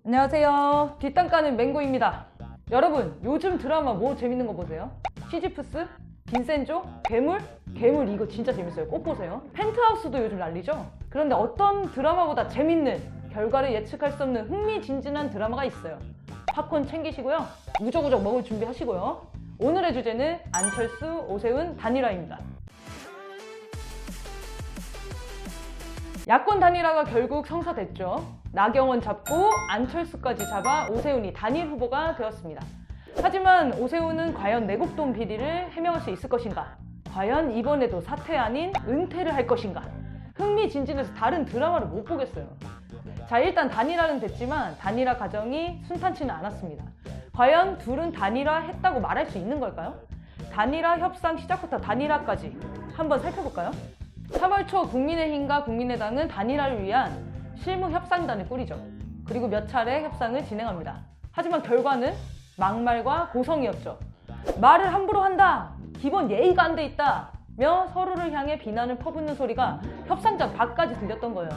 안녕하세요. 뒷땅 까는 맹구입니다. 여러분, 요즘 드라마 뭐 재밌는 거 보세요? 시지프스? 빈센조? 괴물? 괴물 이거 진짜 재밌어요. 꼭 보세요. 펜트하우스도 요즘 난리죠? 그런데 어떤 드라마보다 재밌는, 결과를 예측할 수 없는 흥미진진한 드라마가 있어요. 팝콘 챙기시고요. 우적우적 먹을 준비하시고요. 오늘의 주제는 안철수, 오세훈 단일화입니다. 야권 단일화가 결국 성사됐죠. 나경원 잡고 안철수까지 잡아 오세훈이 단일 후보가 되었습니다. 하지만 오세훈은 과연 내곡동 비리를 해명할 수 있을 것인가? 과연 이번에도 사퇴 아닌 은퇴를 할 것인가? 흥미진진해서 다른 드라마를 못 보겠어요. 자, 일단 단일화는 됐지만 단일화 과정이 순탄치는 않았습니다. 과연 둘은 단일화 했다고 말할 수 있는 걸까요? 단일화 협상 시작부터 단일화까지 한번 살펴볼까요? 3월 초 국민의힘과 국민의당은 단일화를 위한 실무 협상단을 꾸리죠. 그리고 몇 차례 협상을 진행합니다. 하지만 결과는 막말과 고성이었죠. 말을 함부로 한다! 기본 예의가 안 돼 있다! 며 서로를 향해 비난을 퍼붓는 소리가 협상장 밖까지 들렸던 거예요.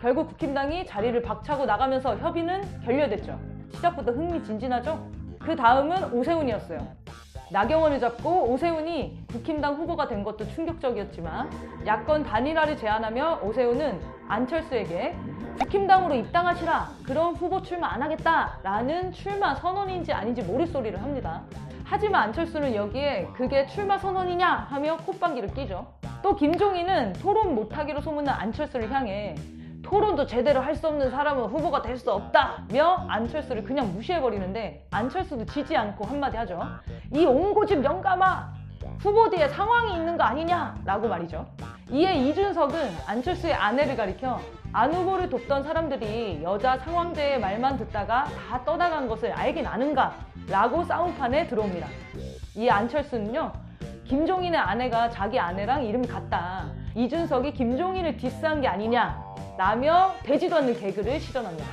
결국 국힘당이 자리를 박차고 나가면서 협의는 결렬됐죠. 시작부터 흥미진진하죠? 그 다음은 오세훈이었어요. 나경원을 잡고 오세훈이 국힘당 후보가 된 것도 충격적이었지만 야권 단일화를 제안하며 오세훈은 안철수에게 국힘당으로 입당하시라, 그럼 후보 출마 안 하겠다 라는 출마 선언인지 아닌지 모를 소리를 합니다. 하지만 안철수는 여기에 그게 출마 선언이냐 하며 콧방귀를 끼죠. 또 김종인은 토론 못하기로 소문난 안철수를 향해 토론도 제대로 할 수 없는 사람은 후보가 될 수 없다며 안철수를 그냥 무시해버리는데 안철수도 지지 않고 한마디 하죠. 이 옹고집 영감아! 후보 뒤에 상황이 있는 거 아니냐? 라고 말이죠. 이에 이준석은 안철수의 아내를 가리켜 안 후보를 돕던 사람들이 여자 상황제의 말만 듣다가 다 떠나간 것을 알긴 아는가? 라고 싸움판에 들어옵니다. 이에 안철수는요, 김종인의 아내가 자기 아내랑 이름이 같다, 이준석이 김종인을 디스한 게 아니냐 라며 되지도 않는 개그를 시전합니다.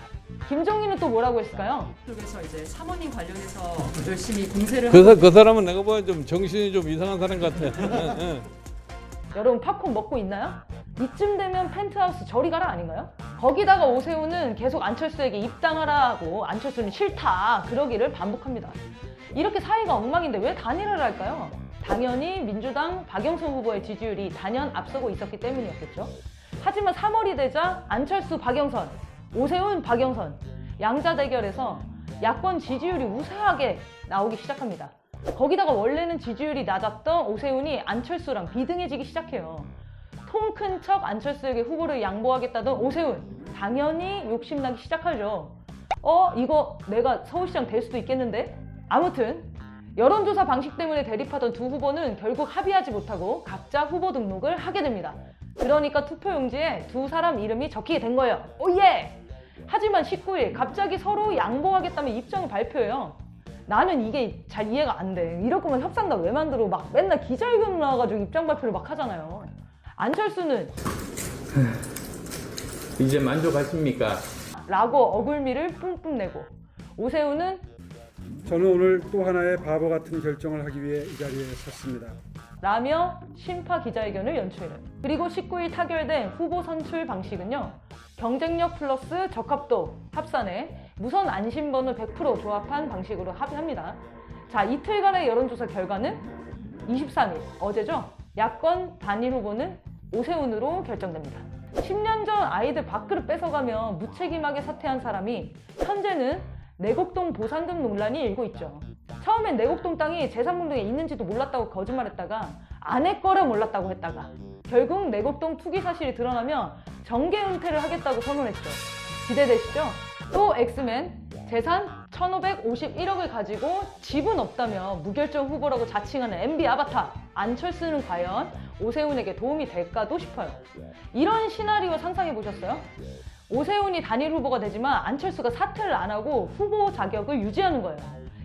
김종인은 또 뭐라고 했을까요? 쪽에서 이제 사모님 관련해서 열심히 공세를 그 사람은 내가 보기엔 좀 정신이 좀 이상한 사람 같아. 여러분 팝콘 먹고 있나요? 이쯤 되면 펜트하우스 저리 가라 아닌가요? 거기다가 오세훈은 계속 안철수에게 입당하라고 안철수는 싫다 그러기를 반복합니다. 이렇게 사이가 엉망인데 왜 단일화를 할까요? 당연히 민주당 박영선 후보의 지지율이 단연 앞서고 있었기 때문이었겠죠. 하지만 3월이 되자 안철수 박영선, 오세훈 박영선 양자 대결에서 야권 지지율이 우세하게 나오기 시작합니다. 거기다가 원래는 지지율이 낮았던 오세훈이 안철수랑 비등해지기 시작해요. 통 큰 척 안철수에게 후보를 양보하겠다던 오세훈, 당연히 욕심나기 시작하죠. 이거 내가 서울시장 될 수도 있겠는데? 아무튼 여론조사 방식 때문에 대립하던 두 후보는 결국 합의하지 못하고 각자 후보 등록을 하게 됩니다. 그러니까 투표용지에 두 사람 이름이 적히게 된 거예요. 오예! 하지만 19일 갑자기 서로 양보하겠다며 입장을 발표해요. 나는 이게 잘 이해가 안 돼. 이럴 거면 협상단 왜 만들어? 막 맨날 기자회견 나와가지고 입장 발표를 막 하잖아요. 안철수는 이제 만족하십니까? 라고 어글미를 뿜뿜 내고, 오세훈은 저는 오늘 또 하나의 바보 같은 결정을 하기 위해 이 자리에 섰습니다. 라며 심파 기자회견을 연출해요. 그리고 19일 타결된 후보 선출 방식은요, 경쟁력 플러스 적합도 합산에 무선 안심번호 100% 조합한 방식으로 합의합니다. 자, 이틀간의 여론조사 결과는 23일, 어제죠? 야권 단일 후보는 오세훈으로 결정됩니다. 10년 전 아이들 밥그릇 뺏어가며 무책임하게 사퇴한 사람이 현재는 내곡동 보상금 논란이 일고 있죠. 처음엔 내곡동 땅이 제3공동에 있는지도 몰랐다고 거짓말했다가 아내 거를 몰랐다고 했다가 결국 내곡동 투기 사실이 드러나면 정계 은퇴를 하겠다고 선언했죠. 기대되시죠? 또 엑스맨 재산 1,551억을 가지고 집은 없다며 무결점 후보라고 자칭하는 MB 아바타 안철수는 과연 오세훈에게 도움이 될까도 싶어요. 이런 시나리오 상상해 보셨어요? 오세훈이 단일 후보가 되지만 안철수가 사퇴를 안 하고 후보 자격을 유지하는 거예요.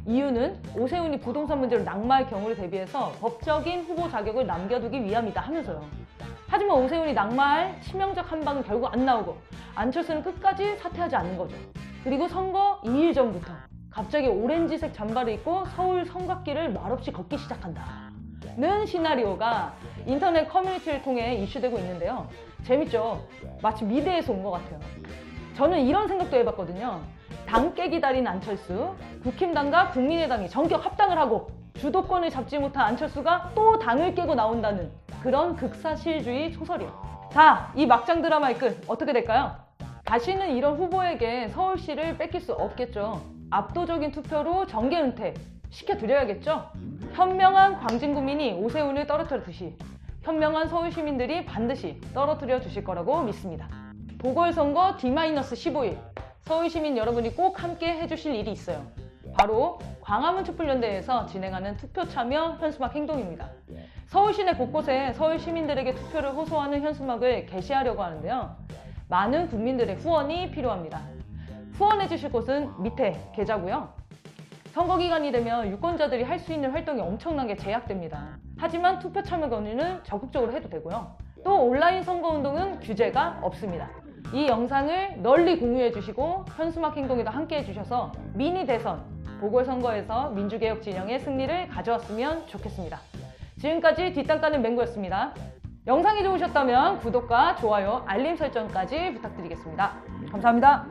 이유는 오세훈이 부동산 문제로 낙마할 경우를 대비해서 법적인 후보 자격을 남겨두기 위함이다 하면서요. 하지만 오세훈이 낙마할 치명적 한방은 결국 안 나오고 안철수는 끝까지 사퇴하지 않는 거죠. 그리고 선거 2일 전부터 갑자기 오렌지색 잠바를 입고 서울 성곽길을 말없이 걷기 시작한다 는 시나리오가 인터넷 커뮤니티를 통해 이슈되고 있는데요. 재밌죠? 마치 미대에서 온 것 같아요. 저는 이런 생각도 해봤거든요. 당 깨기 달인 안철수, 국힘당과 국민의당이 전격 합당을 하고 주도권을 잡지 못한 안철수가 또 당을 깨고 나온다는 그런 극사실주의 소설이에요. 자, 이 막장 드라마의 끝 어떻게 될까요? 다시는 이런 후보에게 서울시를 뺏길 수 없겠죠. 압도적인 투표로 정계 은퇴 시켜드려야겠죠. 현명한 광진구민이 오세훈을 떨어뜨렸듯이 현명한 서울시민들이 반드시 떨어뜨려 주실 거라고 믿습니다. 보궐선거 D-15일 서울시민 여러분이 꼭 함께 해주실 일이 있어요. 바로 광화문 촛불연대에서 진행하는 투표 참여 현수막 행동입니다. 서울 시내 곳곳에 서울 시민들에게 투표를 호소하는 현수막을 게시하려고 하는데요. 많은 국민들의 후원이 필요합니다. 후원해 주실 곳은 밑에 계좌고요. 선거 기간이 되면 유권자들이 할 수 있는 활동이 엄청나게 제약됩니다. 하지만 투표 참여 권유는 적극적으로 해도 되고요. 또 온라인 선거운동은 규제가 없습니다. 이 영상을 널리 공유해 주시고 현수막 행동에도 함께 해주셔서 미니 대선, 보궐선거에서 민주개혁 진영의 승리를 가져왔으면 좋겠습니다. 지금까지 뒷땅 까는 맹구였습니다. 영상이 좋으셨다면 구독과 좋아요, 알림 설정까지 부탁드리겠습니다. 감사합니다.